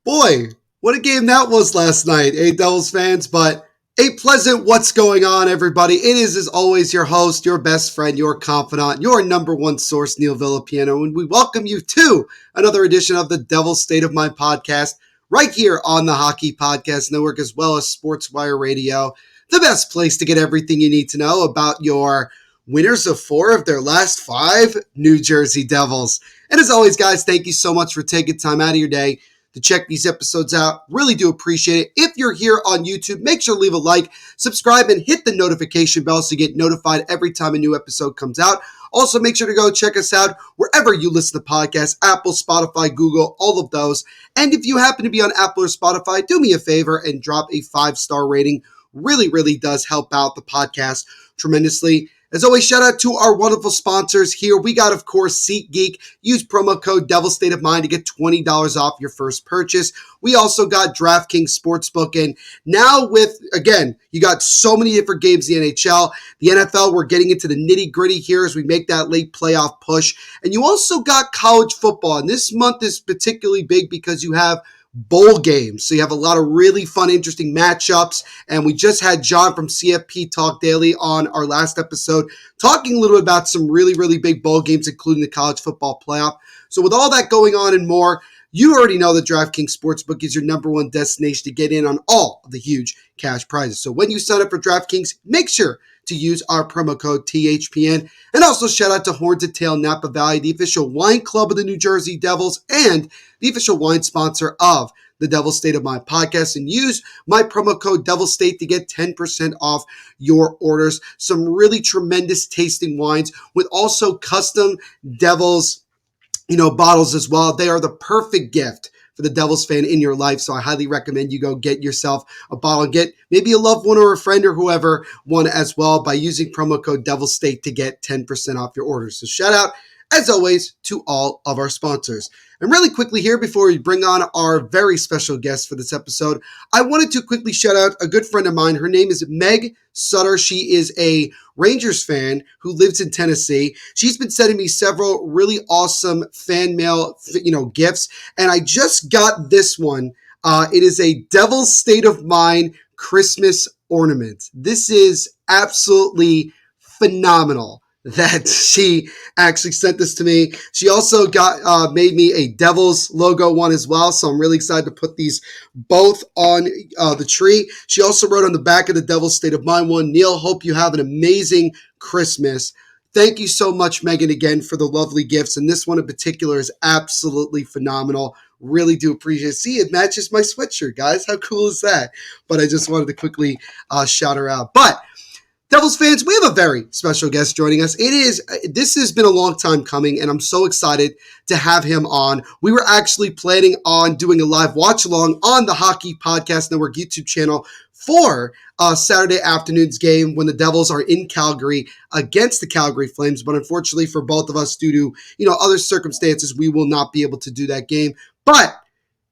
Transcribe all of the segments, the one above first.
Boy, what a game that was last night, Devils fans, but a pleasant what's going on, everybody. It is, as always, your host, your best friend, your confidant, your number one source, Neil Villapiano, and we welcome you to another edition of the Devil's State of Mind podcast, right here on the Hockey Podcast Network, as well as SportsWire Radio, the best place to get everything you need to know about your winners of 4 of their last 5 New Jersey Devils. And as always, guys, thank you so much for taking time out of your day to check these episodes out. Really do appreciate it. If you're here on YouTube, make sure to leave a like, subscribe, and hit the notification bell so you get notified every time a new episode comes out. Also, make sure to go check us out wherever you listen to podcasts, Apple, Spotify, Google, all of those. And if you happen to be on Apple or Spotify, do me a favor and drop a 5-star rating. Really does help out the podcast tremendously. As always, shout out to our wonderful sponsors here. We got, of course, SeatGeek. Use promo code Devil's State of Mind to get $20 off your first purchase. We also got DraftKings Sportsbook. And now with, again, you got so many different games in the NHL. The NFL, we're getting into the nitty-gritty here as we make that late playoff push. And you also got college football. And this month is particularly big because you have bowl games. So you have a lot of really fun, interesting matchups. And we just had John from CFP Talk Daily on our last episode talking a little bit about some really big bowl games, including the college football playoff. So with all that going on and more, you already know that DraftKings Sportsbook is your number one destination to get in on all of the huge cash prizes. So when you sign up for DraftKings, make sure to use our promo code THPN. And also shout out to Horns and Tail Napa Valley, the official wine club of the New Jersey Devils and the official wine sponsor of the Devil's State of Mind podcast. And use my promo code Devil's State to get 10% off your orders. Some really tremendous tasting wines with also custom Devils, bottles as well. They are the perfect gift for the Devils fan in your life. So I highly recommend you go get yourself a bottle and get maybe a loved one or a friend or whoever one as well by using promo code Devil's State to get 10% off your orders. So shout out, as always, to all of our sponsors. And really quickly here, before we bring on our very special guest for this episode, I wanted to quickly shout out a good friend of mine. Her name is Meg Sutter. She is a Rangers fan who lives in Tennessee. She's been sending me several really awesome fan mail, gifts. And I just got this one. It is a Devil's State of Mind Christmas ornament. This is absolutely phenomenal that she actually sent this to me. She also made me a Devils logo one as well, so I'm really excited to put these both on the tree. She also wrote on the back of the Devil's State of Mind one, Neil, hope you have an amazing Christmas. Thank you so much, Megan, again, for the lovely gifts, and this one in particular is absolutely phenomenal. Really do appreciate it. See, it matches my sweatshirt, guys. How cool is that? But I just wanted to quickly shout her out. But Devils fans, we have a very special guest joining us. This has been a long time coming, and I'm so excited to have him on. We were actually planning on doing a live watch-along on the Hockey Podcast Network YouTube channel for Saturday afternoon's game when the Devils are in Calgary against the Calgary Flames. But unfortunately for both of us, due to other circumstances, we will not be able to do that game. But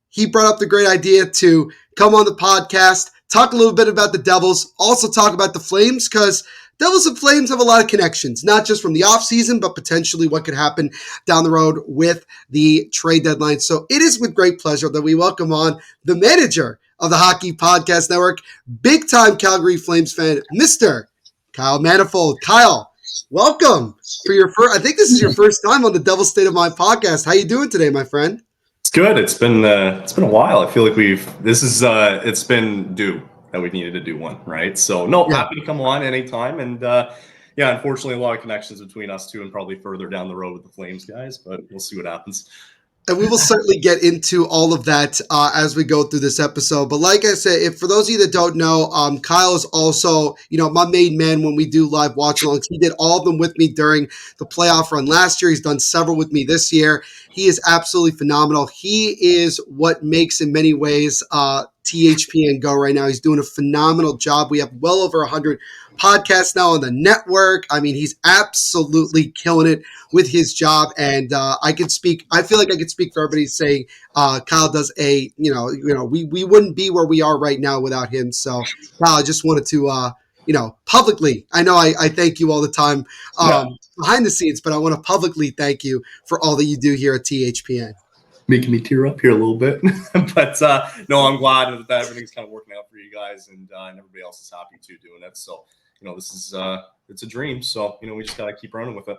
he brought up the great idea to come on the podcast, talk a little bit about the Devils, also talk about the Flames, because Devils and Flames have a lot of connections, not just from the offseason, but potentially what could happen down the road with the trade deadline. So it is with great pleasure that we welcome on the manager of the Hockey Podcast Network, big-time Calgary Flames fan, Mr. Kyle Manifold. Kyle, welcome for your first. I think this is your first time on the Devil's State of Mind podcast. How you doing today, my friend? It's good. It's been a while. I feel like it's been due that we needed to do one, right? So happy to come on anytime. And unfortunately a lot of connections between us two and probably further down the road with the Flames guys, but we'll see what happens. And we will certainly get into all of that as we go through this episode. But like I said, for those of you that don't know, Kyle is also, my main man when we do live watch-alongs. He did all of them with me during the playoff run last year. He's done several with me this year. He is absolutely phenomenal. He is what makes, in many ways, THPN go right now. He's doing a phenomenal job. We have well over 100 podcasts now on the network. I mean, he's absolutely killing it with his job. And I feel like I could speak for everybody saying Kyle does we wouldn't be where we are right now without him. So Kyle, I just wanted to, publicly, I know I thank you all the time behind the scenes, but I want to publicly thank you for all that you do here at THPN. making me tear up here a little bit. But no, I'm glad that everything's kind of working out for you guys, and everybody else is happy too doing it. So, this is it's a dream. So, we just got to keep running with it.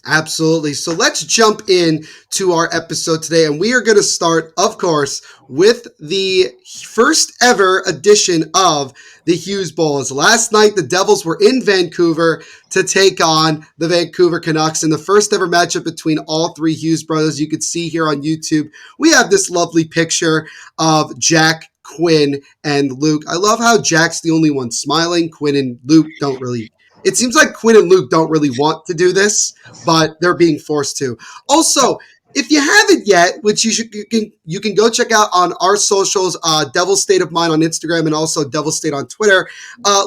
Absolutely. So let's jump in to our episode today. And we are going to start, of course, with the first ever edition of the Hughes Bowl. As last night, the Devils were in Vancouver to take on the Vancouver Canucks in the first ever matchup between all three Hughes brothers. You could see here on YouTube, we have this lovely picture of Jack, Quinn, and Luke. I love how Jack's the only one smiling. Quinn and Luke don't really. It seems like Quinn and Luke don't really want to do this, but they're being forced to. Also, if you haven't yet, which you can go check out on our socials, Devil State of Mind on Instagram and also Devil State on Twitter.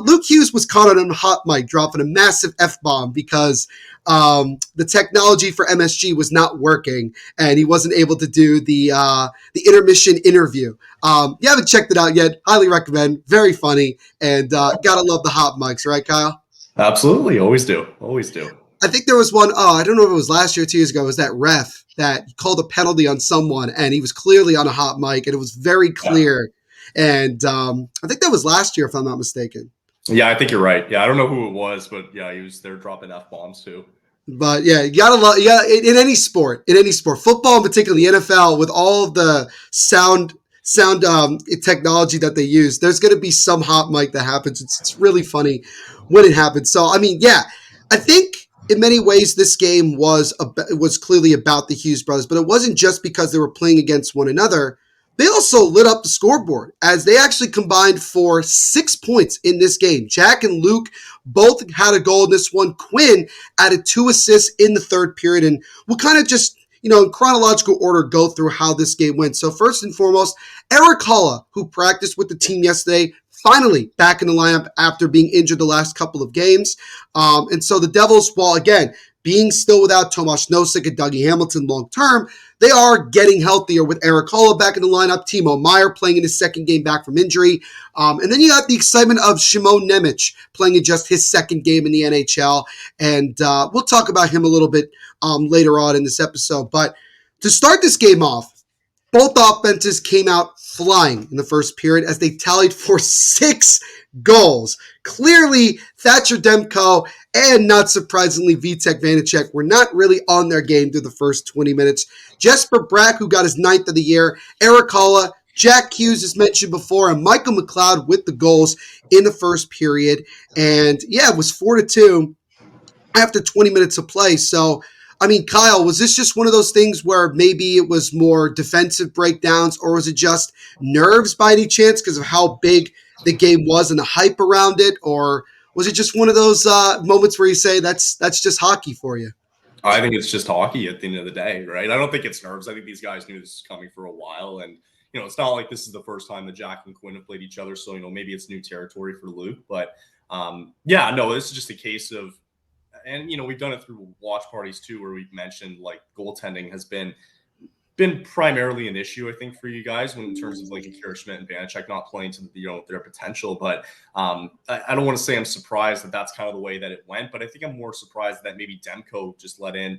Luke Hughes was caught on a hot mic dropping a massive F-bomb because the technology for MSG was not working and he wasn't able to do the intermission interview. You haven't checked it out yet, highly recommend. Very funny, and gotta love the hot mics, right, Kyle? Absolutely. Always do. I think there was one, I don't know if it was last year or 2 years ago, it was that ref that called a penalty on someone, and he was clearly on a hot mic, and it was very clear. Yeah. And I think that was last year, if I'm not mistaken. Yeah, I think you're right. Yeah, I don't know who it was, but yeah, he was there dropping F-bombs too. But yeah, you gotta love, in any sport, football in particular, the NFL, with all of the sound technology that they use, there's going to be some hot mic that happens. It's really funny when it happens. So, I mean, yeah, I think in many ways this game was clearly about the Hughes brothers, but it wasn't just because they were playing against one another. They also lit up the scoreboard as they actually combined for 6 points in this game. Jack and Luke both had a goal in this one. Quinn added 2 assists in the third period, and we'll kind of just in chronological order, go through how this game went. So first and foremost, Eric Holla, who practiced with the team yesterday, finally back in the lineup after being injured the last couple of games. And so the Devils, while again, being still without Tomas Nosek and Dougie Hamilton long-term, they are getting healthier with Eric Holla back in the lineup, Timo Meier playing in his second game back from injury. And then you got the excitement of Shimon Nemec playing in just his second game in the NHL. And we'll talk about him a little bit later on in this episode. But to start this game off, both offenses came out flying in the first period as they tallied for 6 goals. Clearly, Thatcher Demko and, not surprisingly, Vitek Vanacek were not really on their game through the first 20 minutes. Jesper Brack, who got his 9th of the year, Eric Holla, Jack Hughes, as mentioned before, and Michael McLeod with the goals in the first period. And, yeah, it was 4-2 after 20 minutes of play. So, I mean, Kyle, was this just one of those things where maybe it was more defensive breakdowns, or was it just nerves by any chance because of how big the game was and the hype around it? Or was it just one of those moments where you say that's just hockey for you? I think it's just hockey at the end of the day, right? I don't think it's nerves. I think these guys knew this was coming for a while. And, it's not like this is the first time that Jack and Quinn have played each other. So, maybe it's new territory for Luke. But, yeah, no, this is just a case of, and we've done it through watch parties too, where we've mentioned like goaltending has been primarily an issue, I think, for you guys when in terms of like Akira Schmidt and Vanacek not playing to their potential. But I don't want to say I'm surprised that that's kind of the way that it went, but I think I'm more surprised that maybe Demko just let in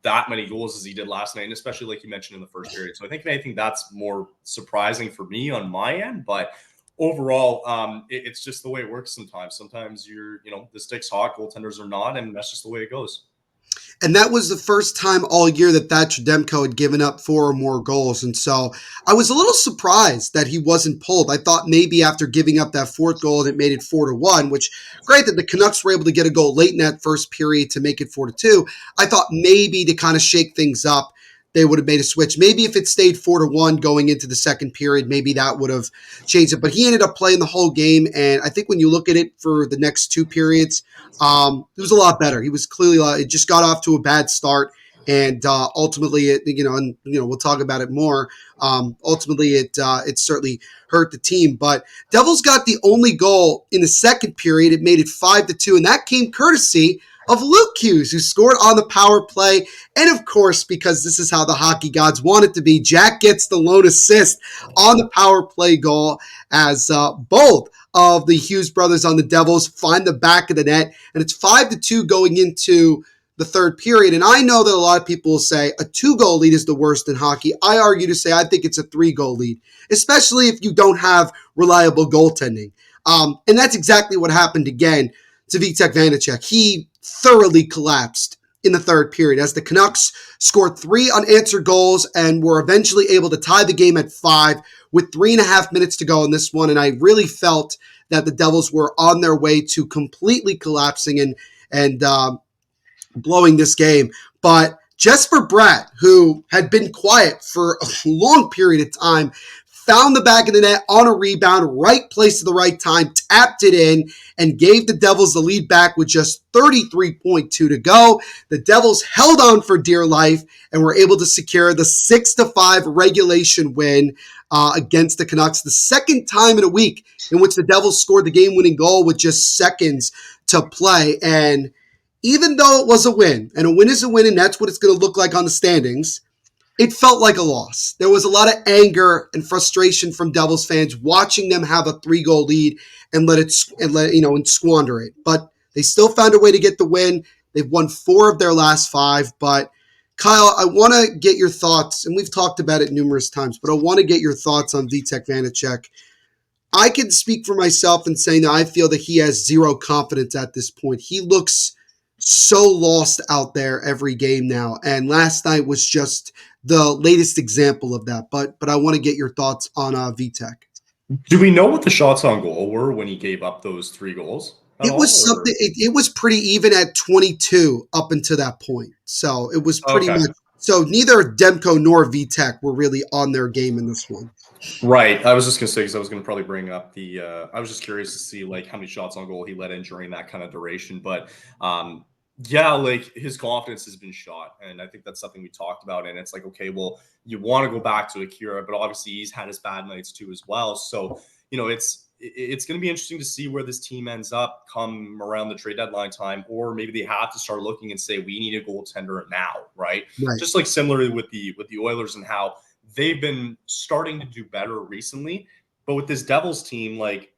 that many goals as he did last night, and especially like you mentioned in the first period. So I think that's more surprising for me on my end, but overall, it's just the way it works sometimes. Sometimes the stick's hot, goaltenders are not, and that's just the way it goes. And that was the first time all year that Thatcher Demko had given up 4 or more goals. And so I was a little surprised that he wasn't pulled. I thought maybe after giving up that 4th goal, it made it 4-1, which great that the Canucks were able to get a goal late in that first period to make it 4-2. I thought maybe to kind of shake things up, they would have made a switch. Maybe if it stayed 4-1 going into the second period, maybe that would have changed it. But he ended up playing the whole game, and I think when you look at it for the next 2 periods, it was a lot better. He was clearly it just got off to a bad start, and ultimately, we'll talk about it more. Ultimately, it certainly hurt the team. But Devils got the only goal in the second period. It made it 5-2, and that came courtesy of Luke Hughes, who scored on the power play. And of course, because this is how the hockey gods want it to be, Jack gets the lone assist on the power play goal as both of the Hughes brothers on the Devils find the back of the net. And it's 5-2 going into the third period. And I know that a lot of people will say a 2-goal lead is the worst in hockey. I argue to say I think it's a 3-goal lead, especially if you don't have reliable goaltending. And that's exactly what happened again to Vitek Vanacek. He thoroughly collapsed in the third period as the Canucks scored 3 unanswered goals and were eventually able to tie the game at 5 with 3.5 minutes to go in this one. And I really felt that the Devils were on their way to completely collapsing and blowing this game. But Jesper Bratt, who had been quiet for a long period of time, found the back of the net on a rebound, right place at the right time, tapped it in, and gave the Devils the lead back with just 33.2 to go. The Devils held on for dear life and were able to secure the 6-5 regulation win against the Canucks, the second time in a week in which the Devils scored the game-winning goal with just seconds to play. And even though it was a win, and a win is a win, and that's what it's going to look like on the standings, it felt like a loss. There was a lot of anger and frustration from Devils fans watching them have a 3-goal lead and squander it. But they still found a way to get the win. They've won 4 of their last 5. But Kyle, I want to get your thoughts, and we've talked about it numerous times, but I want to get your thoughts on Vitek Vanacek. I can speak for myself in saying that I feel that he has zero confidence at this point. He looks so lost out there every game now, and last night was just the latest example of that. But I want to get your thoughts on Vitek. Do we know what the shots on goal were when he gave up those 3 goals? It was something. It was pretty even at 22 up until that point. So it was pretty much. So neither Demko nor Vitek were really on their game in this one. Right. I was just going to say, because I was going to probably bring up I was just curious to see like how many shots on goal he let in during that kind of duration. But yeah, like his confidence has been shot. And I think that's something we talked about. And it's like, okay, well, you want to go back to Akira, but obviously he's had his bad nights too as well. So, it's going to be interesting to see where this team ends up come around the trade deadline time, or maybe they have to start looking and say, we need a goaltender now, right? Just like similarly with the Oilers and how they've been starting to do better recently. But with this Devils team, like,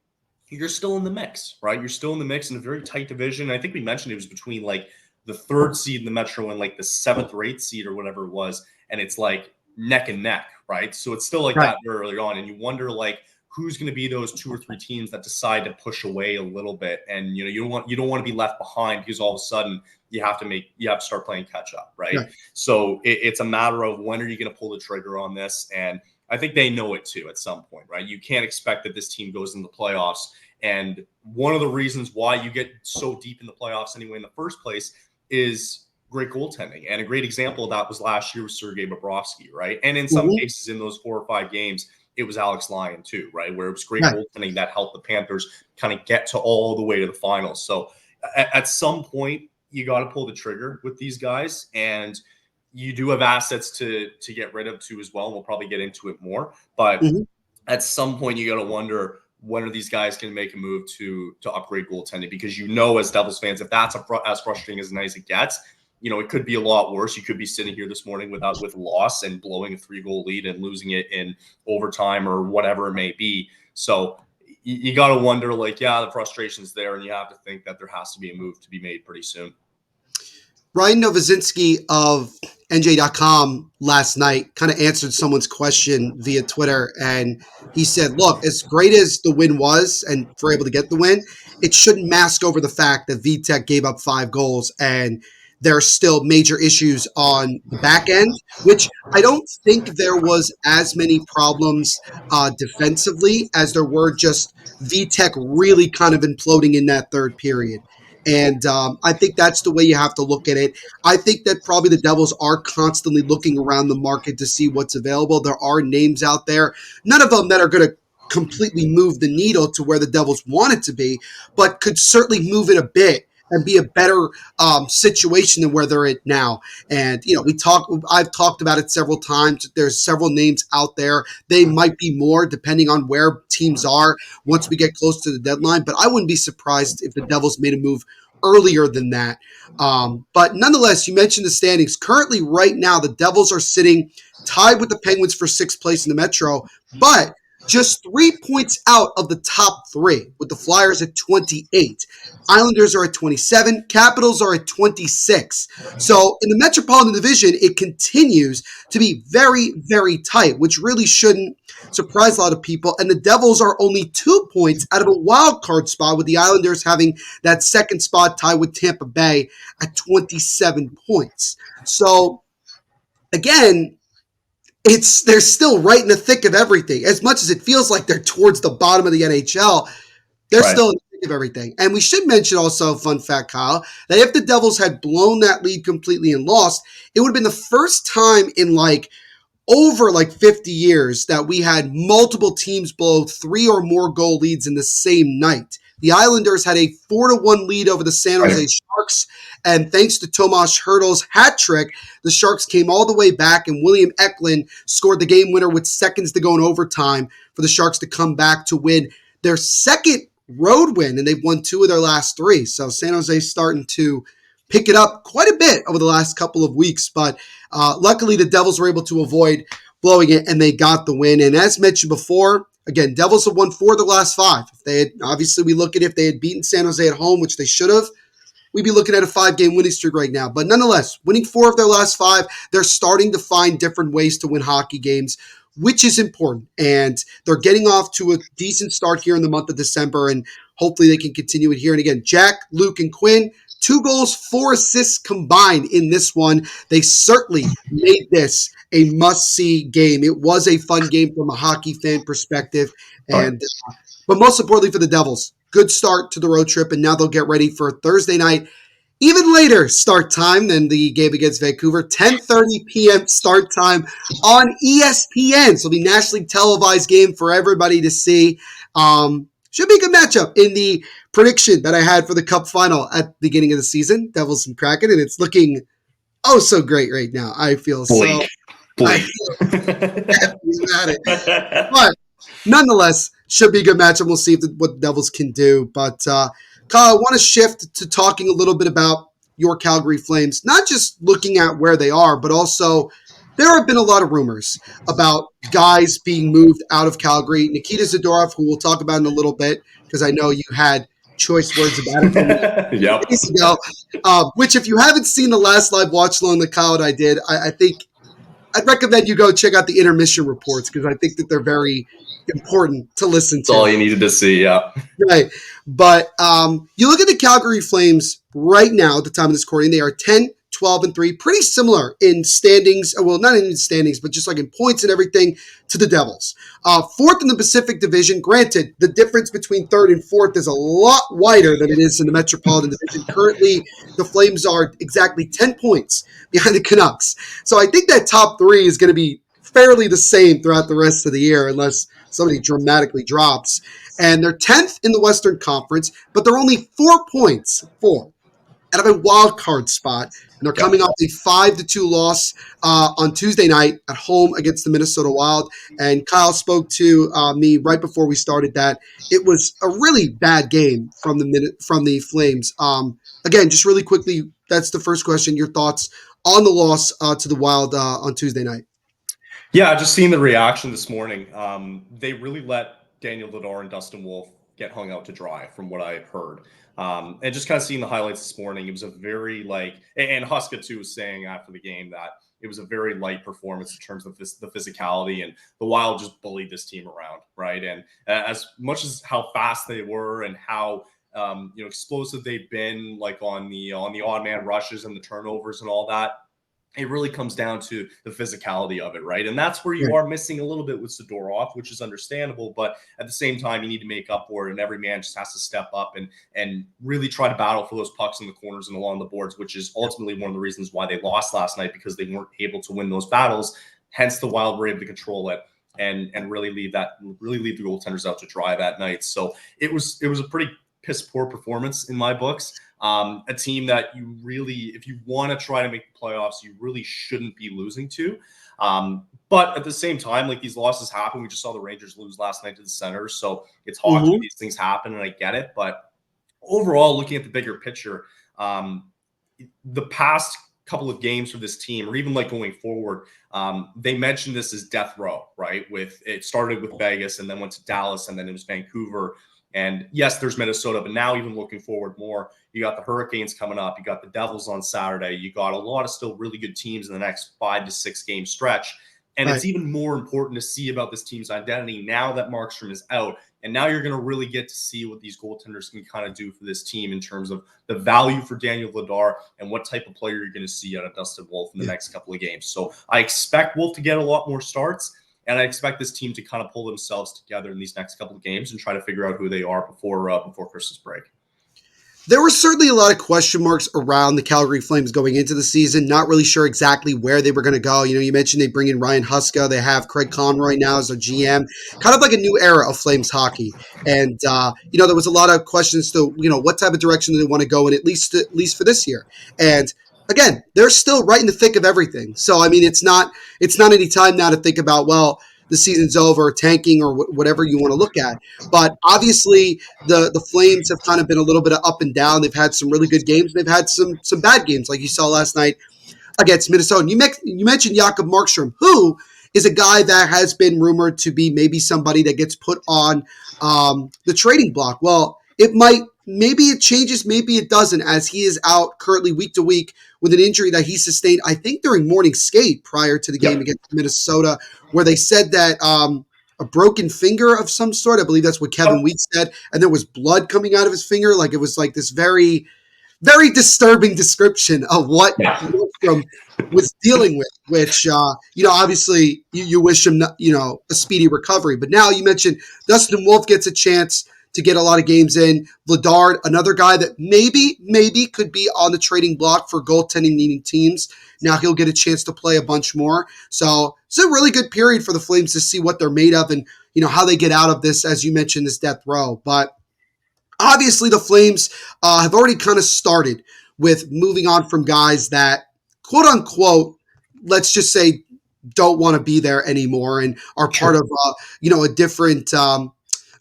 you're still in the mix, right? You're still in the mix in a very tight division. I think we mentioned it was between like the 3rd seed in the Metro and like the 7th or 8th seed or whatever it was. And it's like neck and neck, right? So it's still like that very early on. And you wonder like who's going to be those 2 or 3 teams that decide to push away a little bit. And, you don't want to be left behind because all of a sudden you have to start playing catch up, right? So it's a matter of when are you going to pull the trigger on this? And I think they know it too at some point, right? You can't expect that this team goes into the playoffs. And one of the reasons why you get so deep in the playoffs anyway in the first place is great goaltending. And a great example of that was last year with Sergei Bobrovsky, right? And in some cases in those 4 or 5 games, it was Alex Lyon too, right? Where it was great goaltending that helped the Panthers kind of get to all the way to the finals. So at some point, you got to pull the trigger with these guys. And you do have assets to get rid of too as well. And we'll probably get into it more. But at some point, you got to wonder, when are these guys going to make a move to upgrade goaltending? Because as Devils fans, if that's as frustrating as nice it gets, it could be a lot worse. You could be sitting here this morning with loss and blowing a 3-goal lead and losing it in overtime or whatever it may be. So you got to wonder, like, the frustration's there, and you have to think that there has to be a move to be made pretty soon. Ryan Novozinski of NJ.com last night kind of answered someone's question via Twitter, and he said, look, as great as the win was and for able to get the win, it shouldn't mask over the fact that Vitek gave up 5 goals and there are still major issues on the back end, which I don't think there was as many problems defensively as there were just Vitek really kind of imploding in that third period. And I think that's the way you have to look at it. I think that probably the Devils are constantly looking around the market to see what's available. There are names out there, none of them that are going to completely move the needle to where the Devils want it to be, but could certainly move it a bit and be a better situation than where they're at now. And, I've talked about it several times. There's several names out there. They might be more depending on where teams are once we get close to the deadline, but I wouldn't be surprised if the Devils made a move earlier than that. But nonetheless, you mentioned the standings. Currently, right now, the Devils are sitting tied with the Penguins for 6th place in the Metro, but just 3 points out of the top three, with the Flyers at 28. Islanders are at 27. Capitals are at 26. So in the Metropolitan Division, it continues to be very, very tight, which really shouldn't surprise a lot of people. And the Devils are only 2 points out of a wild card spot, with the Islanders having that second spot tied with Tampa Bay at 27 points. So again, they're still right in the thick of everything. As much as it feels like they're towards the bottom of the NHL, they're still in the thick of everything. And we should mention also, fun fact, Kyle, that if the Devils had blown that lead completely and lost, it would have been the first time in over 50 years that we had multiple teams blow 3 or more goal leads in the same night. The Islanders had a 4-1 lead over the San Jose Sharks, and thanks to Tomas Hertl's hat trick, the Sharks came all the way back, and William Eklund scored the game winner with seconds to go in overtime for the Sharks to come back to win their second road win, and they've won 2 of their last 3. So San Jose's starting to pick it up quite a bit over the last couple of weeks, but luckily the Devils were able to avoid blowing it, and they got the win. And as mentioned before, again, Devils have won 4 of the last 5. If they had, obviously, we look at if they had beaten San Jose at home, which they should have, we'd be looking at a 5-game winning streak right now. But nonetheless, winning 4 of their last 5, they're starting to find different ways to win hockey games, which is important. And they're getting off to a decent start here in the month of December, and hopefully they can continue it here. And again, Jack, Luke, and Quinn, 2 goals, 4 assists combined in this one. They certainly made this a must-see game. It was a fun game from a hockey fan perspective, and but most importantly for the Devils, good start to the road trip, and now they'll get ready for Thursday night. Even later start time than the game against Vancouver, 10:30 p.m. start time on ESPN. So it'll be nationally televised game for everybody to see. Should be a good matchup in the prediction that I had for the Cup final at the beginning of the season, Devils and Kraken, and it's looking so great right now. I feel bleak. I feel happy about it. But nonetheless, should be a good matchup. We'll see what the Devils can do. But Kyle, I want to shift to talking a little bit about your Calgary Flames, not just looking at where they are, but also there have been a lot of rumors about guys being moved out of Calgary. Nikita Zadorov, who we'll talk about in a little bit, because I know you had choice words about it from days ago, which if you haven't seen the last live watch along that Kyle and I did, I think I'd recommend you go check out the intermission reports, because I think that they're very important to listen to. That's all you needed to see, yeah. Right. But you look at the Calgary Flames right now at the time of this recording, they are 10, 12, and 3, pretty similar in standings. Well, not in standings, but just in points and everything to the Devils. 4th in the Pacific Division. Granted, the difference between 3rd and 4th is a lot wider than it is in the Metropolitan Division. Currently, the Flames are exactly 10 points behind the Canucks. So I think that top 3 is going to be fairly the same throughout the rest of the year, unless somebody dramatically drops. And they're 10th in the Western Conference, but they're only 4 points out of a wild card spot. And they're coming off a 5-2 loss on Tuesday night at home against the Minnesota Wild. And Kyle spoke to me right before we started that it was a really bad game from the Flames. Again, just really quickly, that's the first question. Your thoughts on the loss to the Wild on Tuesday night? Yeah, just seeing the reaction this morning. They really let Daniel Vladar and Dustin Wolf get hung out to dry, from what I heard. And just kind of seeing the highlights this morning, it was a very and Huska too was saying after the game that it was a very light performance in terms of the physicality, and the Wild just bullied this team around, right? And as much as how fast they were and how explosive they've been, on the odd man rushes and the turnovers and all that, it really comes down to the physicality of it, right? And that's where you are missing a little bit with Zadorov, which is understandable. But at the same time, you need to make up for it, and every man just has to step up and really try to battle for those pucks in the corners and along the boards, which is ultimately one of the reasons why they lost last night, because they weren't able to win those battles. Hence, the Wild were able to control it and really leave the goaltenders out to dry that night. So it was a pretty piss poor performance in my books. A team that you really, if you want to try to make the playoffs, you really shouldn't be losing to. But at the same time, these losses happen. We just saw the Rangers lose last night to the Senators. So it's hockey. These things happen, and I get it. But overall, looking at the bigger picture, the past couple of games for this team, or even like going forward, they mentioned this as death row, right? It started with Vegas and then went to Dallas and then it was Vancouver. And yes, there's Minnesota, but now even looking forward more, you got the Hurricanes coming up, you got the Devils on Saturday, you got a lot of still really good teams in the next 5 to 6 game stretch. And It's even more important to see about this team's identity now that Markstrom is out. And now you're going to really get to see what these goaltenders can kind of do for this team in terms of the value for Daniel Vladar and what type of player you're going to see out of Dustin Wolf in the next couple of games. So I expect Wolf to get a lot more starts, and I expect this team to kind of pull themselves together in these next couple of games and try to figure out who they are before Christmas break. There were certainly a lot of question marks around the Calgary Flames going into the season. Not really sure exactly where they were going to go. You mentioned they bring in Ryan Huska. They have Craig Conroy now as a GM. Kind of like a new era of Flames hockey. And, there was a lot of questions to, what type of direction do they want to go in, at least for this year. And again, they're still right in the thick of everything. So, it's not any time now to think about, well, the season's over, tanking, or whatever you want to look at. But obviously, the Flames have kind of been a little bit of up and down. They've had some really good games. They've had some bad games, like you saw last night against Minnesota. And you mentioned Jakob Markstrom, who is a guy that has been rumored to be maybe somebody that gets put on the trading block. Well, maybe it changes, maybe it doesn't, as he is out currently week to week with an injury that he sustained, I think, during morning skate prior to the game against Minnesota, where they said that a broken finger of some sort. I believe that's what Kevin Weeks said. And there was blood coming out of his finger. Like, it was like this very, very disturbing description of what Markstrom was dealing with, which, obviously you wish him, a speedy recovery. But now you mentioned Dustin Wolf gets a chance to get a lot of games in. Vladar, another guy that maybe could be on the trading block for goaltending needing teams. Now he'll get a chance to play a bunch more. So it's a really good period for the Flames to see what they're made of and, how they get out of this, as you mentioned, this death row. But obviously the Flames have already kind of started with moving on from guys that, quote unquote, let's just say, don't want to be there anymore and are part of,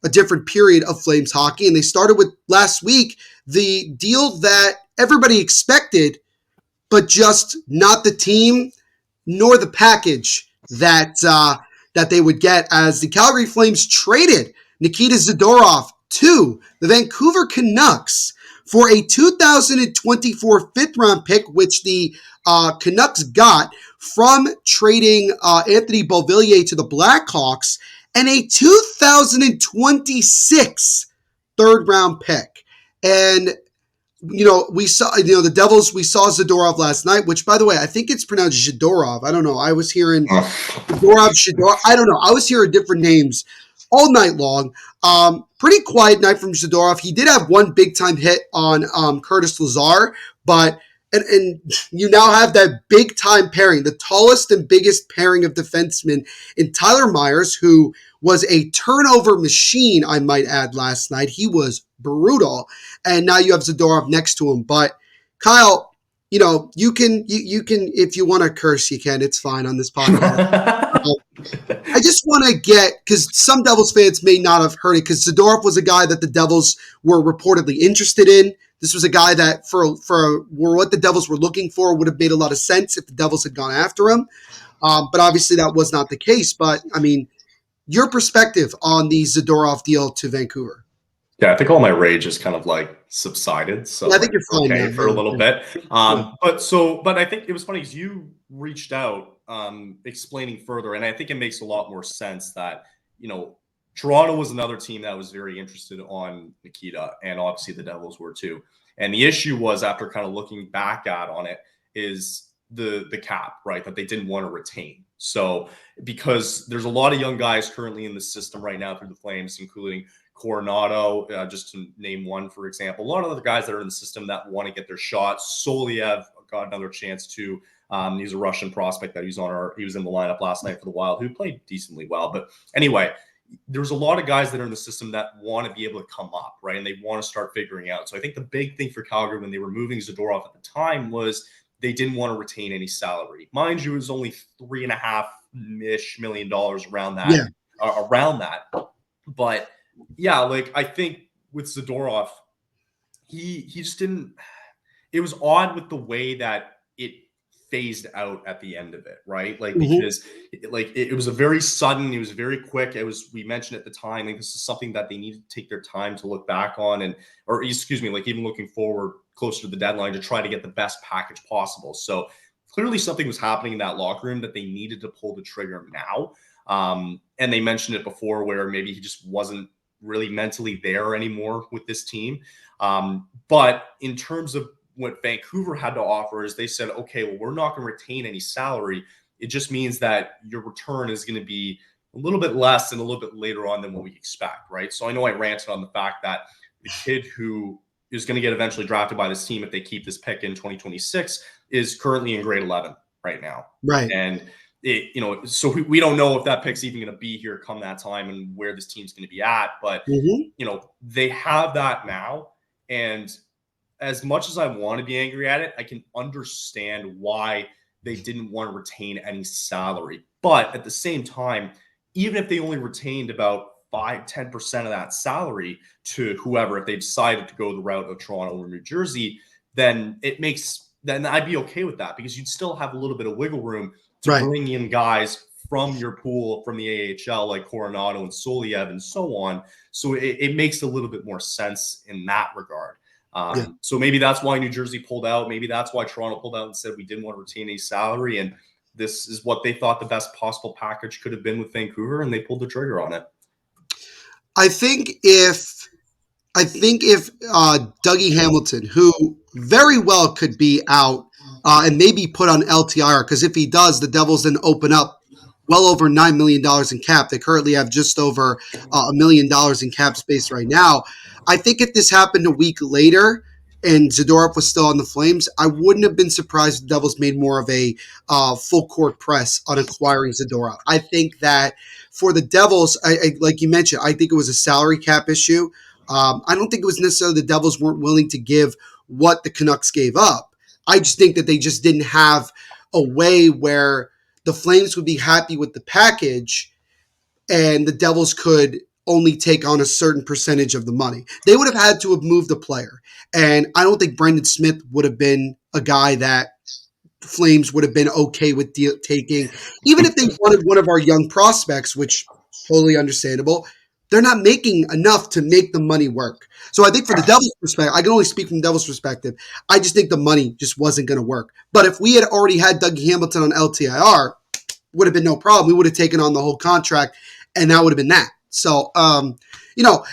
a different period of Flames hockey. And they started with last week, the deal that everybody expected, but just not the team nor the package that they would get, as the Calgary Flames traded Nikita Zadorov to the Vancouver Canucks for a 2024 fifth-round pick, which the Canucks got from trading Anthony Beauvillier to the Blackhawks, and a 2026 third-round pick. And, we saw, the Devils, we saw Zadorov last night, which, by the way, I think it's pronounced Zadorov. I don't know. I was hearing Zadorov. I don't know. I was hearing different names all night long. Pretty quiet night from Zadorov. He did have one big-time hit on Curtis Lazar, but and you now have that big-time pairing, the tallest and biggest pairing of defensemen in Tyler Myers, who was a turnover machine, I might add, last night. He was brutal. And now you have Zadorov next to him. But Kyle, you can, if you want to curse, you can. It's fine on this podcast. I just want to because some Devils fans may not have heard it, because Zadorov was a guy that the Devils were reportedly interested in. This was a guy that for what the Devils were looking for would have made a lot of sense if the Devils had gone after him. But obviously that was not the case. But, your perspective on the Zadorov deal to Vancouver. Yeah, I think all my rage is kind of like subsided. So I think you're fine okay now, for a little bit. But I think it was funny because you reached out explaining further, and I think it makes a lot more sense that, Toronto was another team that was very interested on Nikita, and obviously the Devils were too. And the issue was, after kind of looking back on it, is the cap, right, that they didn't want to retain. So because there's a lot of young guys currently in the system right now through the Flames, including Coronado, just to name one, for example. A lot of other guys that are in the system that want to get their shot. Soliev got another chance to. He's a Russian prospect that he was in the lineup last night for the Wild, who played decently well. But anyway, there's a lot of guys that are in the system that want to be able to come up, right? And they want to start figuring out. So I think the big thing for Calgary when they were moving Zadorov at the time was they didn't want to retain any salary. Mind you, it was only $3.5 million around that. Yeah. Around that. But yeah, like I think with Zadorov, he just didn't. It was odd with the way that it phased out at the end of it, right? Like, because it was a very sudden, it was very quick. We mentioned at the time, like, this is something that they need to take their time to look back on, or excuse me, like even looking forward closer to the deadline to try to get the best package possible. So clearly something was happening in that locker room that they needed to pull the trigger now. And they mentioned it before where maybe he just wasn't really mentally there anymore with this team. But in terms of what Vancouver had to offer is they said, okay, well, we're not going to retain any salary. It just means that your return is going to be a little bit less and a little bit later on than what we expect, right? So I know I ranted on the fact that the kid who is going to get eventually drafted by this team if they keep this pick in 2026 is currently in grade 11 right now. Right. And so we don't know if that pick's even going to be here come that time and where this team's going to be at. But, they have that now. And as much as I want to be angry at it, I can understand why they didn't want to retain any salary. But at the same time, even if they only retained about 5-10% of that salary to whoever, if they decided to go the route of Toronto or New Jersey, then I'd be okay with that, because you'd still have a little bit of wiggle room to bring in guys from your pool from the AHL like Coronado and Soliev and so on. So it makes a little bit more sense in that regard. So maybe that's why New Jersey pulled out. Maybe that's why Toronto pulled out and said we didn't want to retain a salary. And this is what they thought the best possible package could have been with Vancouver, and they pulled the trigger on it. I think if Dougie Hamilton, who very well could be out and maybe put on LTIR, because if he does, the Devils then open up well over $9 million in cap. They currently have just over $1 million in cap space right now. I think if this happened a week later and Zadorov was still on the Flames, I wouldn't have been surprised if the Devils made more of a full court press on acquiring Zadorov. I think that for the Devils, like you mentioned, I think it was a salary cap issue. I don't think it was necessarily the Devils weren't willing to give what the Canucks gave up. I just think that they just didn't have a way where the Flames would be happy with the package and the Devils could only take on a certain percentage of the money. They would have had to have moved the player. And I don't think Brendan Smith would have been a guy that the Flames would have been okay with taking. Even if they wanted one of our young prospects, which totally understandable, they're not making enough to make the money work. So I think for the Devils' perspective, I can only speak from the Devils' perspective, I just think the money just wasn't going to work. But if we had already had Dougie Hamilton on LTIR, would have been no problem. We would have taken on the whole contract, and that would have been that. So,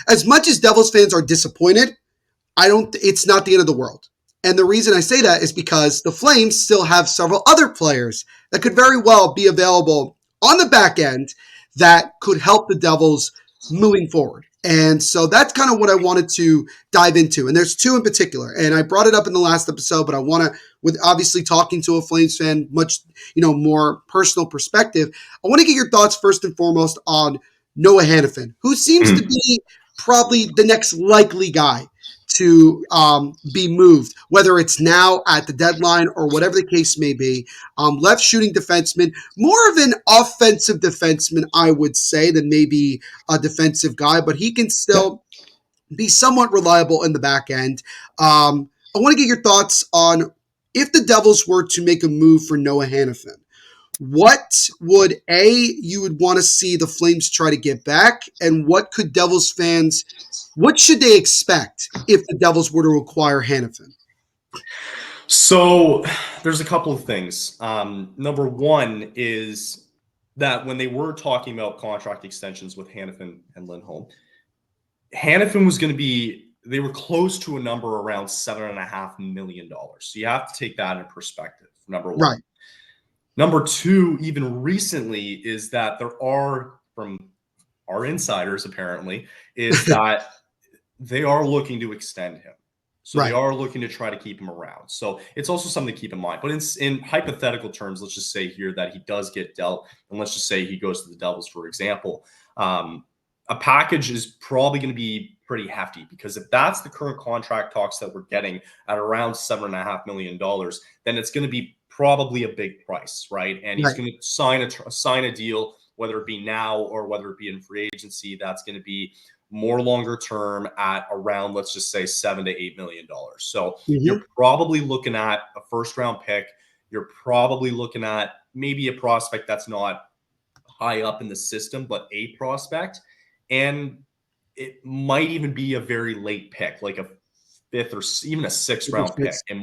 as much as Devils fans are disappointed, it's not the end of the world. And the reason I say that is because the Flames still have several other players that could very well be available on the back end that could help the Devils moving forward. And so that's kind of what I wanted to dive into. And there's two in particular. And I brought it up in the last episode, but I want to, with obviously talking to a Flames fan, much, more personal perspective, I want to get your thoughts first and foremost on Noah Hanifin, who seems to be probably the next likely guy to be moved, whether it's now at the deadline or whatever the case may be. Left shooting defenseman, more of an offensive defenseman, I would say, than maybe a defensive guy, but he can still be somewhat reliable in the back end. I want to get your thoughts on if the Devils were to make a move for Noah Hanifin. What would you would want to see the Flames try to get back, and what could Devils fans, what should they expect if the Devils were to acquire Hanifin? So there's a couple of things. Number one is that when they were talking about contract extensions with Hanifin and Lindholm, Hanifin was going to be, they were close to a number around $7.5 million. So you have to take that in perspective, number one. Right. Number two, even recently, is that there are, from our insiders apparently, is that they are looking to extend him. So They are looking to try to keep him around. So it's also something to keep in mind. But in hypothetical terms, let's just say here that he does get dealt, and let's just say he goes to the Devils, for example. A package is probably going to be pretty hefty, because if that's the current contract talks that we're getting at around $7.5 million, then it's going to be probably a big price, right? And he's going to sign a deal, whether it be now or whether it be in free agency, that's going to be more longer term at around, let's just say, $7 to $8 million. So you're probably looking at a first round pick. you're probably looking at maybe a prospect that's not high up in the system, but a prospect. And it might even be a very late pick, like a fifth or even a sixth round pick. It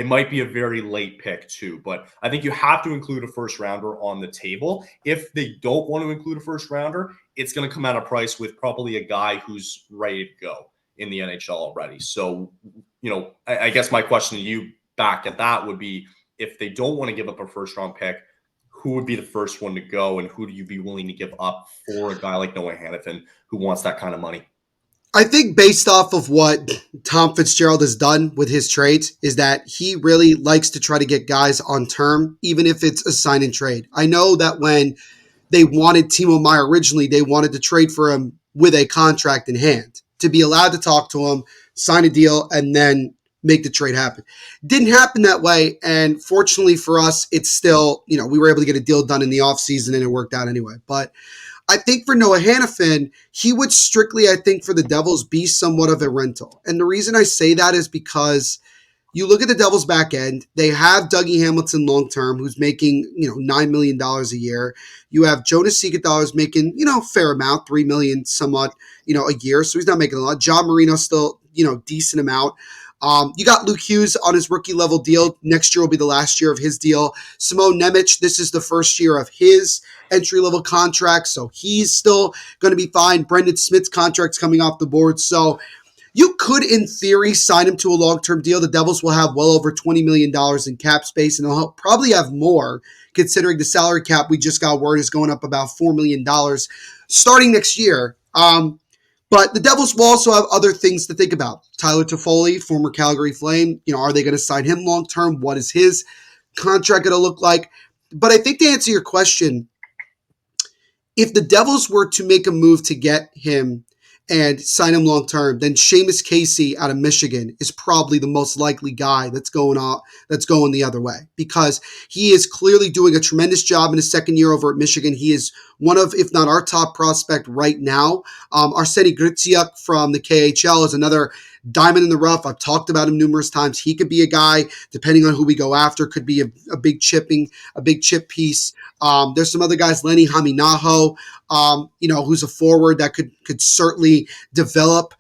might be a very late pick too. But I think you have to include a first rounder on the table. If they don't want to include a first rounder, it's going to come at a price with probably a guy who's ready to go in the NHL already. So, I guess my question to you back at that would be, if they don't want to give up a first round pick, who would be the first one to go, and who do you be willing to give up for a guy like Noah Hanifin who wants that kind of money? I think based off of what Tom Fitzgerald has done with his trades is that he really likes to try to get guys on term, even if it's a sign and trade. I know that when they wanted Timo Meier originally, they wanted to trade for him with a contract in hand to be allowed to talk to him, sign a deal, and then make the trade happen. Didn't happen that way, and fortunately for us, it's still, we were able to get a deal done in the offseason, and it worked out anyway. But I think for Noah Hanifin, he would strictly, I think, for the Devils, be somewhat of a rental. And the reason I say that is because you look at the Devils back end, they have Dougie Hamilton long-term, who's making, $9 million a year. You have Jonas Siegenthaler making, fair amount, $3 million somewhat, a year. So he's not making a lot. John Marino still, decent amount. You got Luke Hughes on his rookie level deal. Next year will be the last year of his deal. Simone Nemec, this is the first year of his entry level contract, so he's still going to be fine. Brendan Smith's contract's coming off the board, so you could, in theory, sign him to a long-term deal. The Devils will have well over $20 million in cap space, and they'll probably have more, considering the salary cap we just got word is going up about $4 million starting next year. But the Devils will also have other things to think about. Tyler Toffoli, former Calgary Flame, are they going to sign him long-term? What is his contract going to look like? But I think to answer your question, if the Devils were to make a move to get him and sign him long-term, then Seamus Casey out of Michigan is probably the most likely guy that's going the other way, because he is clearly doing a tremendous job in his second year over at Michigan. He is one of, if not our top prospect right now. Arseny Gritziuk from the KHL is another diamond in the rough. I've talked about him numerous times. He could be a guy, depending on who we go after, could be a big chip piece. There's some other guys, Lenny Haminaho, who's a forward that could certainly develop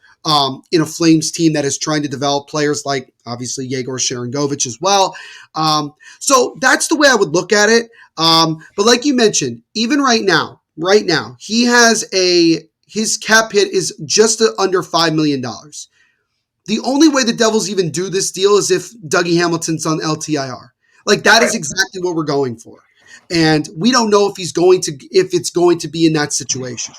in a Flames team that is trying to develop players like, obviously, Yegor Sharangovich as well. So that's the way I would look at it. But like you mentioned, even right now, he has his cap hit is just under $5 million. The only way the Devils even do this deal is if Dougie Hamilton's on LTIR. Like, that is exactly what we're going for. And we don't know if it's going to be in that situation.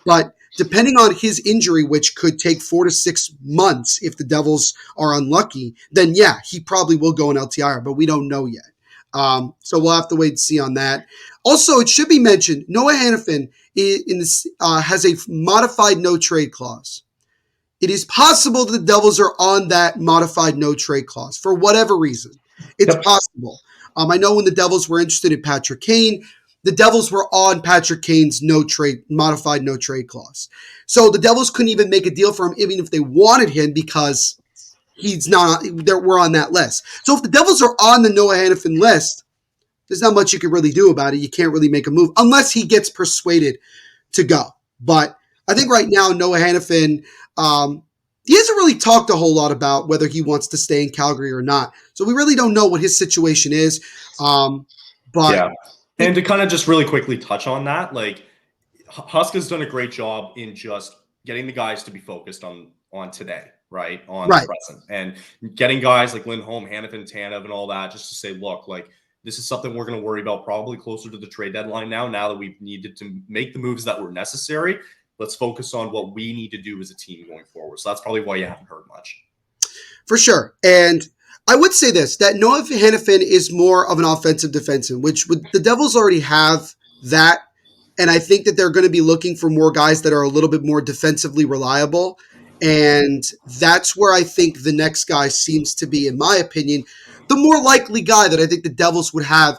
But depending on his injury, which could take 4 to 6 months if the Devils are unlucky, then yeah, he probably will go in LTIR, but we don't know yet. So we'll have to wait and see on that. Also, it should be mentioned, Noah Hanifin has a modified no-trade clause. It is possible that the Devils are on that modified no-trade clause for whatever reason. It's possible. I know when the Devils were interested in Patrick Kane, the Devils were on Patrick Kane's modified no-trade clause. So the Devils couldn't even make a deal for him even if they wanted him, because we're on that list. So if the Devils are on the Noah Hanifin list, there's not much you can really do about it. You can't really make a move unless he gets persuaded to go. But I think right now, Noah Hanifin, he hasn't really talked a whole lot about whether he wants to stay in Calgary or not. So we really don't know what his situation is. But yeah. And to kind of just really quickly touch on that, like, Husk has done a great job in just getting the guys to be focused on today, right? On the present, and getting guys like Lindholm, Hanifin, Tanev, and all that, just to say, look, like, this is something we're going to worry about probably closer to the trade deadline now that we've needed to make the moves that were necessary. Let's focus on what we need to do as a team going forward. So that's probably why you haven't heard much. For sure. And I would say this, that Noah Hanifin is more of an offensive defenseman, which the Devils already have that. And I think that they're going to be looking for more guys that are a little bit more defensively reliable. And that's where I think the next guy seems to be, in my opinion, the more likely guy that I think the Devils would have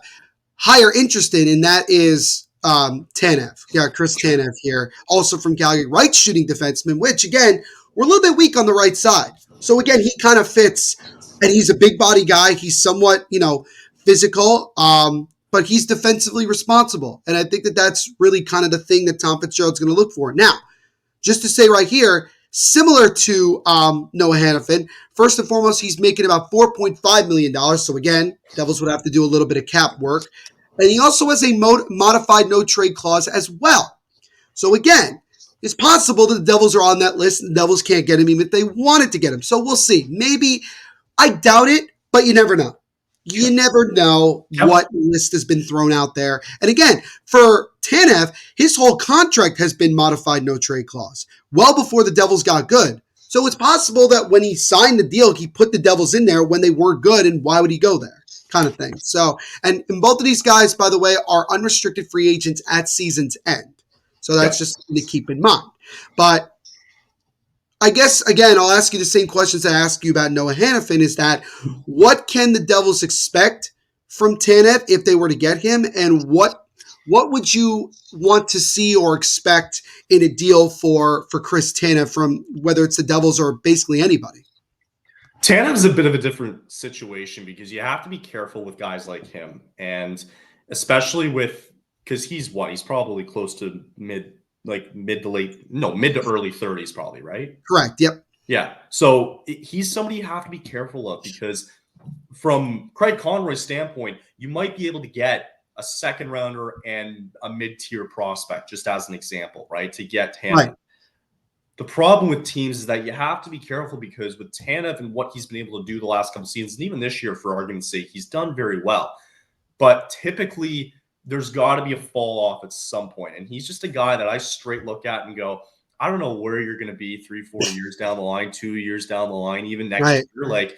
higher interest in, and that is Tanev. Yeah, Chris Tanev here, also from Calgary, right shooting defenseman, which, again, we're a little bit weak on the right side. So, again, he kind of fits, and he's a big body guy. He's somewhat, physical, but he's defensively responsible. And I think that that's really kind of the thing that Tom Fitzgerald's going to look for. Now, just to say right here, similar to Noah Hannafin, first and foremost, he's making about $4.5 million. So again, Devils would have to do a little bit of cap work. And he also has a modified no trade clause as well. So again, it's possible that the Devils are on that list and the Devils can't get him even if they wanted to get him. So we'll see. Maybe, I doubt it, but you never know. You never know what list has been thrown out there. And again, for Tanev, his whole contract has been modified no trade clause well before the Devils got good. So it's possible that when he signed the deal, he put the Devils in there when they weren't good, and why would he go there? Kind of thing. So, and both of these guys, by the way, are unrestricted free agents at season's end. So that's just something to keep in mind. But I guess, again, I'll ask you the same questions I asked you about Noah Hannafin, is that what can the Devils expect from Tanev if they were to get him, and what would you want to see or expect in a deal for Chris Tanev from whether it's the Devils or basically anybody? Tanev's a bit of a different situation because you have to be careful with guys like him, and especially because he's probably close to mid to early 30s probably, right? Correct. Yep. Yeah. So he's somebody you have to be careful of, because from Craig Conroy's standpoint, you might be able to get a second rounder and a mid-tier prospect, just as an example, right? To get Tanev. Right. The problem with teams is that you have to be careful, because with Tanev and what he's been able to do the last couple of seasons, and even this year, for argument's sake, he's done very well. But typically, there's got to be a fall off at some point. And he's just a guy that I straight look at and go, I don't know where you're going to be 3-4 years down the line, 2 years down the line, even next year. Like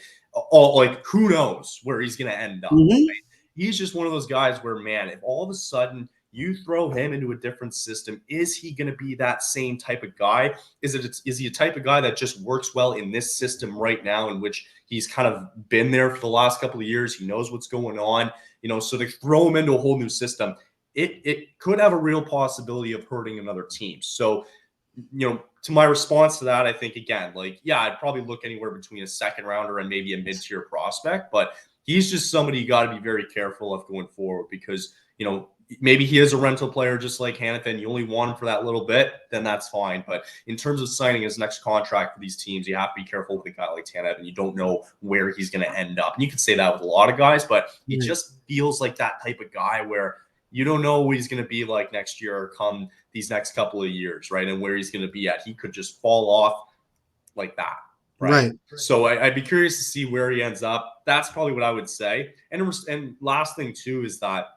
who knows where he's going to end up. Mm-hmm. Right? He's just one of those guys where, man, if all of a sudden you throw him into a different system, is he going to be that same type of guy? Is he a type of guy that just works well in this system right now, in which he's kind of been there for the last couple of years? He knows what's going on, so to throw him into a whole new system, it could have a real possibility of hurting another team. So, to my response to that, I think, again, I'd probably look anywhere between a second rounder and maybe a mid-tier prospect, but he's just somebody you got to be very careful of going forward, because, maybe he is a rental player just like Hannafin. You only want him for that little bit, then that's fine. But in terms of signing his next contract for these teams, you have to be careful with a guy like Tanev, and you don't know where he's going to end up. And you can say that with a lot of guys, but he just feels like that type of guy where you don't know what he's going to be like next year or come these next couple of years, right? And where he's going to be at. He could just fall off like that. Right. So I'd be curious to see where he ends up. That's probably what I would say. And last thing too is that,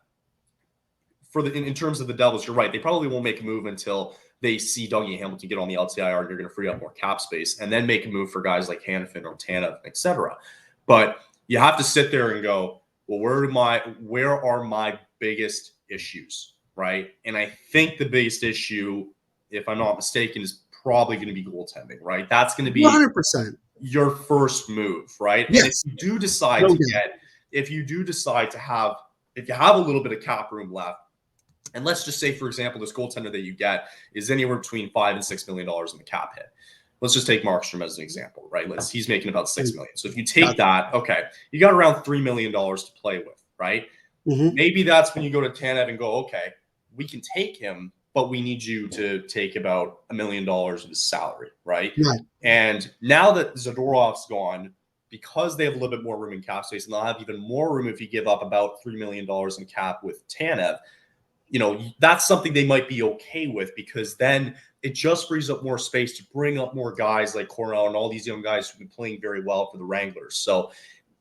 in terms of the Devils, you're right. They probably won't make a move until they see Dougie Hamilton get on the LTIR, and you're going to free up more cap space, and then make a move for guys like Hannafin or Tanev, etc. But you have to sit there and go, well, where are my biggest issues, right? And I think the biggest issue, if I'm not mistaken, is probably going to be goaltending, right? That's going to be 100% your first move, right? Yes. And if you do decide to have a little bit of cap room left, and let's just say, for example, this goaltender that you get is anywhere between $5 and $6 million in the cap hit. Let's just take Markstrom as an example, right? He's making about $6 million. So if you take that, okay, you got around $3 million to play with, right? Mm-hmm. Maybe that's when you go to Tanev and go, okay, we can take him, but we need you to take about $1 million of his salary, right? And now that Zadorov's gone, because they have a little bit more room in cap space, and they'll have even more room if you give up about $3 million in cap with Tanev, that's something they might be okay with, because then it just frees up more space to bring up more guys like Cornell and all these young guys who've been playing very well for the Wranglers. So,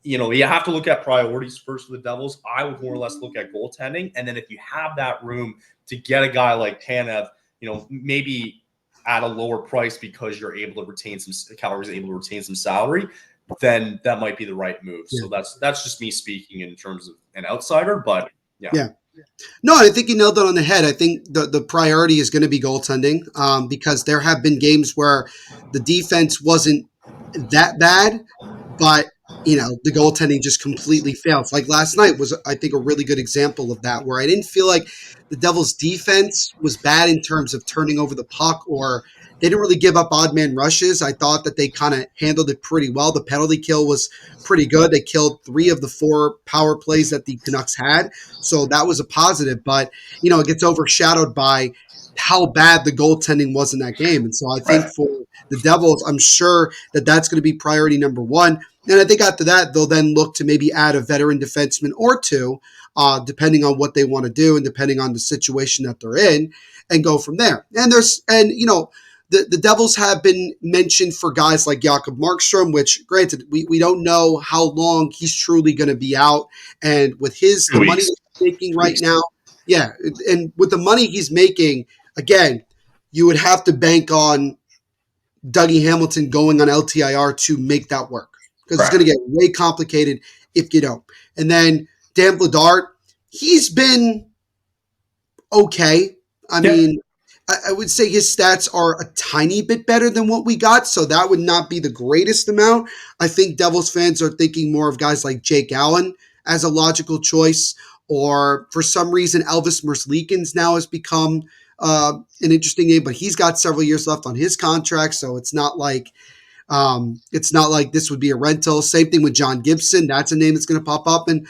you have to look at priorities first for the Devils. I would more or less look at goaltending. And then if you have that room to get a guy like Tanev, maybe at a lower price because you're able to retain Calgary's able to retain some salary, then that might be the right move. Yeah. So that's just me speaking in terms of an outsider, but yeah. No, I think you nailed that on the head. I think the priority is going to be goaltending, because there have been games where the defense wasn't that bad, but the goaltending just completely fails. Like last night was, I think, a really good example of that, where I didn't feel like the Devils' defense was bad in terms of turning over the puck or They didn't really give up odd man rushes. I thought that they kind of handled it pretty well. The penalty kill was pretty good. They killed 3 of the 4 power plays that the Canucks had. So that was a positive. But, it gets overshadowed by how bad the goaltending was in that game. And so I think Right. for the Devils, I'm sure that that's going to be priority number 1. And I think after that, they'll then look to maybe add a veteran defenseman or 2, depending on what they want to do and depending on the situation that they're in, and go from there. The Devils have been mentioned for guys like Jakob Markstrom, which granted, we don't know how long he's truly going to be out. And with the money he's making right now, yeah, and with the money he's making, again, you would have to bank on Dougie Hamilton going on LTIR to make that work, because it's going to get way complicated if you don't. And then Dan Vladar, he's been okay. I mean, I would say his stats are a tiny bit better than what we got, so that would not be the greatest amount. I think Devils fans are thinking more of guys like Jake Allen as a logical choice, or for some reason Elvis Merzlikins now has become an interesting name, but he's got several years left on his contract, so it's not like this would be a rental. Same thing with John Gibson. That's a name that's going to pop up. And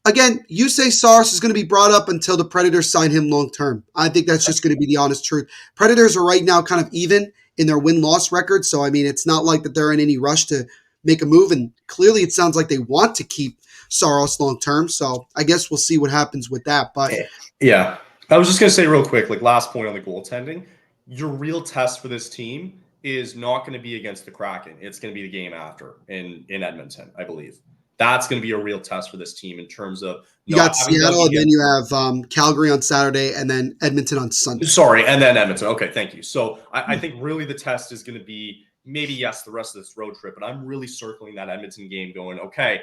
again, you say Saros is going to be brought up until the Predators sign him long term. I think that's just going to be the honest truth. Predators are right now kind of even in their win-loss record, so I mean, it's not like that they're in any rush to make a move, and clearly it sounds like they want to keep Saros long term, so I guess we'll see what happens with that. But yeah, I was just going to say real quick, like last point on the goaltending, your real test for this team is not going to be against the Kraken. It's going to be the game after in Edmonton, I believe. That's going to be a real test for this team in terms of you got Seattle, and then you have Calgary on Saturday, and then Edmonton on Sunday. Sorry, and then Edmonton. Okay, thank you. So I think really the test is going to be maybe, yes, the rest of this road trip, but I'm really circling that Edmonton game going, okay,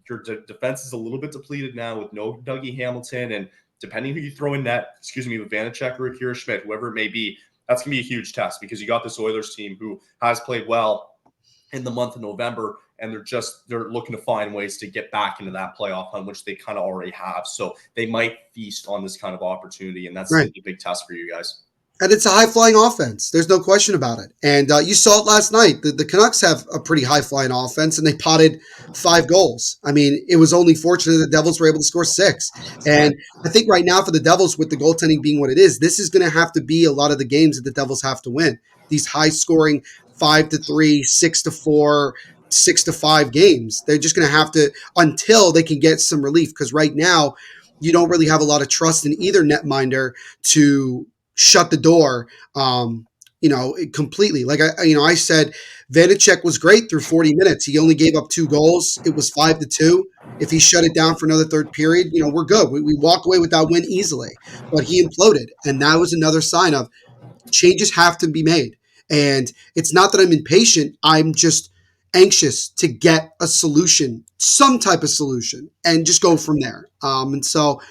your defense is a little bit depleted now with no Dougie Hamilton, and depending who you throw in net, with Vanacek or Akira Schmidt, whoever it may be, that's going to be a huge test, because you got this Oilers team who has played well in the month of November, and they're looking to find ways to get back into that playoff hunt, which they kind of already have. So they might feast on this kind of opportunity, and that's a big test for you guys. And it's a high-flying offense. There's no question about it. And you saw it last night. The Canucks have a pretty high-flying offense, and they potted 5 goals. I mean, it was only fortunate the Devils were able to score 6. And I think right now for the Devils, with the goaltending being what it is, this is going to have to be a lot of the games that the Devils have to win. These high-scoring 5-3, 6-4, 6-5 games. They're just going to have to, until they can get some relief, because right now you don't really have a lot of trust in either netminder to shut the door, completely. Like I said, Vanacek was great through 40 minutes. He only gave up 2 goals. It was 5-2. If he shut it down for another third period, we're good. We walk away with that win easily. But he imploded, and that was another sign of changes have to be made. And it's not that I'm impatient. I'm just anxious to get a solution, some type of solution, and just go from there. And so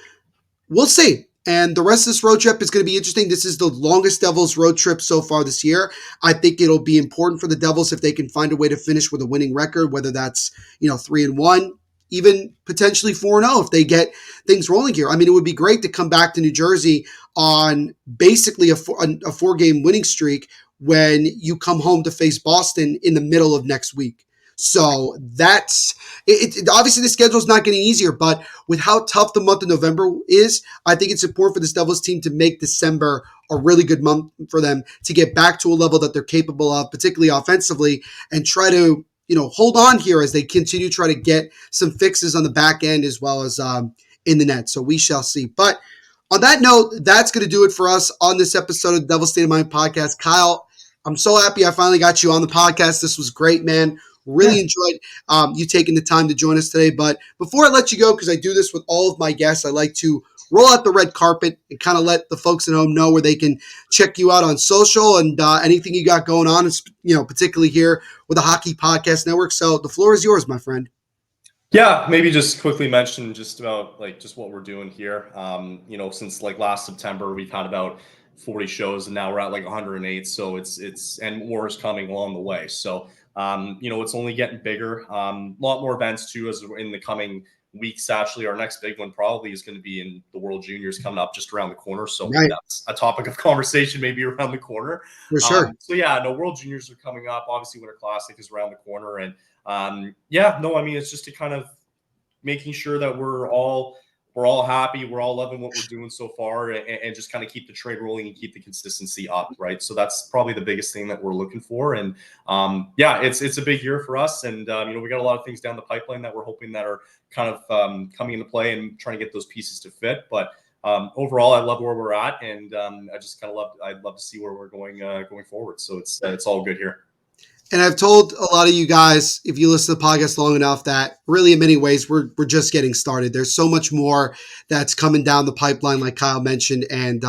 we'll see. And the rest of this road trip is going to be interesting. This is the longest Devils road trip so far this year. I think it'll be important for the Devils if they can find a way to finish with a winning record, whether that's 3-1, even potentially 4-0 if they get things rolling here. I mean, it would be great to come back to New Jersey on basically a 4-game winning streak when you come home to face Boston in the middle of next week. So that's it. Obviously, the schedule is not getting easier, but with how tough the month of November is, I think it's important for this Devils team to make December a really good month for them to get back to a level that they're capable of, particularly offensively, and try to hold on here as they continue to try to get some fixes on the back end as well as in the net. So we shall see. But on that note, that's going to do it for us on this episode of the Devil State of Mind podcast. Kyle, I'm so happy I finally got you on the podcast. This was great, man. Really enjoyed you taking the time to join us today. But before I let you go, because I do this with all of my guests, I like to roll out the red carpet and kind of let the folks at home know where they can check you out on social and anything you got going on, particularly here with the Hockey Podcast Network. So the floor is yours, my friend. Yeah, maybe just quickly mention just about just what we're doing here. Since last September, we've had about 40 shows, and now we're at 108. So it's and more is coming along the way. So it's only getting bigger. A lot more events too, as in the coming weeks. Actually, our next big one probably is going to be in the World Juniors coming up just around the corner. So that's a topic of conversation maybe around the corner. For sure. So yeah, no, World Juniors are coming up. Obviously, Winter Classic is around the corner. And it's just to kind of making sure that we're all happy, we're all loving what we're doing so far, and just kind of keep the trade rolling and keep the consistency up, right? So that's probably the biggest thing that we're looking for. And it's a big year for us, and we got a lot of things down the pipeline that we're hoping that are kind of coming into play and trying to get those pieces to fit. But overall, I love where we're at, and I'd love to see where we're going forward. So it's all good here. And I've told a lot of you guys, if you listen to the podcast long enough, that really in many ways we're just getting started. There's so much more that's coming down the pipeline, like Kyle mentioned, and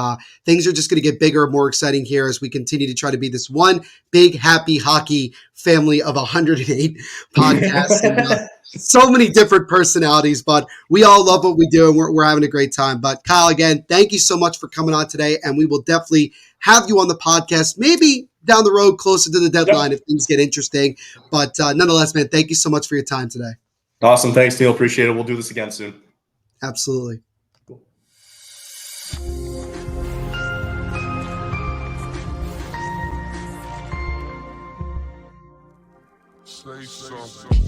things are just going to get bigger and more exciting here as we continue to try to be this one big, happy hockey family of 108 podcasts. And, so many different personalities, but we all love what we do, and we're having a great time. But Kyle, again, thank you so much for coming on today, and we will definitely have you on the podcast, maybe down the road closer to the deadline if things get interesting. But nonetheless, man, thank you so much for your time today. Awesome. Thanks, Neil. Appreciate it. We'll do this again soon. Absolutely. Cool. Say something.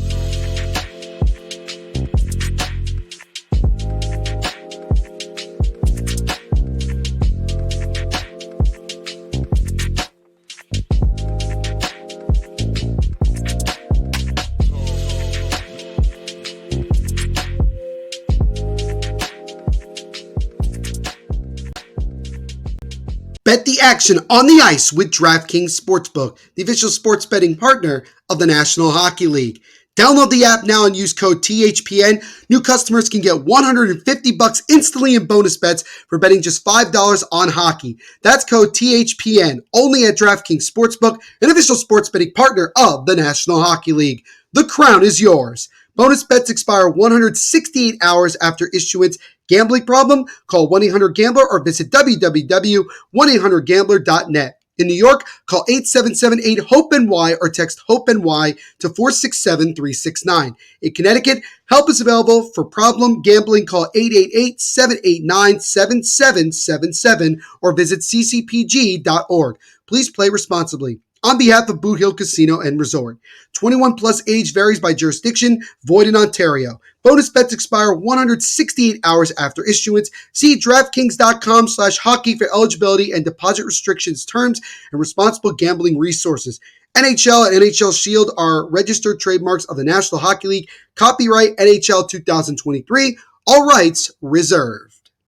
Bet the action on the ice with DraftKings Sportsbook, the official sports betting partner of the National Hockey League. Download the app now and use code THPN. New customers can get $150 instantly in bonus bets for betting just $5 on hockey. That's code THPN, only at DraftKings Sportsbook, an official sports betting partner of the National Hockey League. The crown is yours. Bonus bets expire 168 hours after issuance. Gambling problem? Call 1-800-GAMBLER or visit www.1800gambler.net. In New York, call 877-8-HOPE-NY or text HOPE-NY to 467-369. In Connecticut, help is available for problem gambling. Call 888-789-7777 or visit ccpg.org. Please play responsibly. On behalf of Boot Hill Casino and Resort, 21 plus age varies by jurisdiction, void in Ontario. Bonus bets expire 168 hours after issuance. See DraftKings.com/hockey for eligibility and deposit restrictions, terms, and responsible gambling resources. NHL and NHL Shield are registered trademarks of the National Hockey League. Copyright NHL 2023. All rights reserved.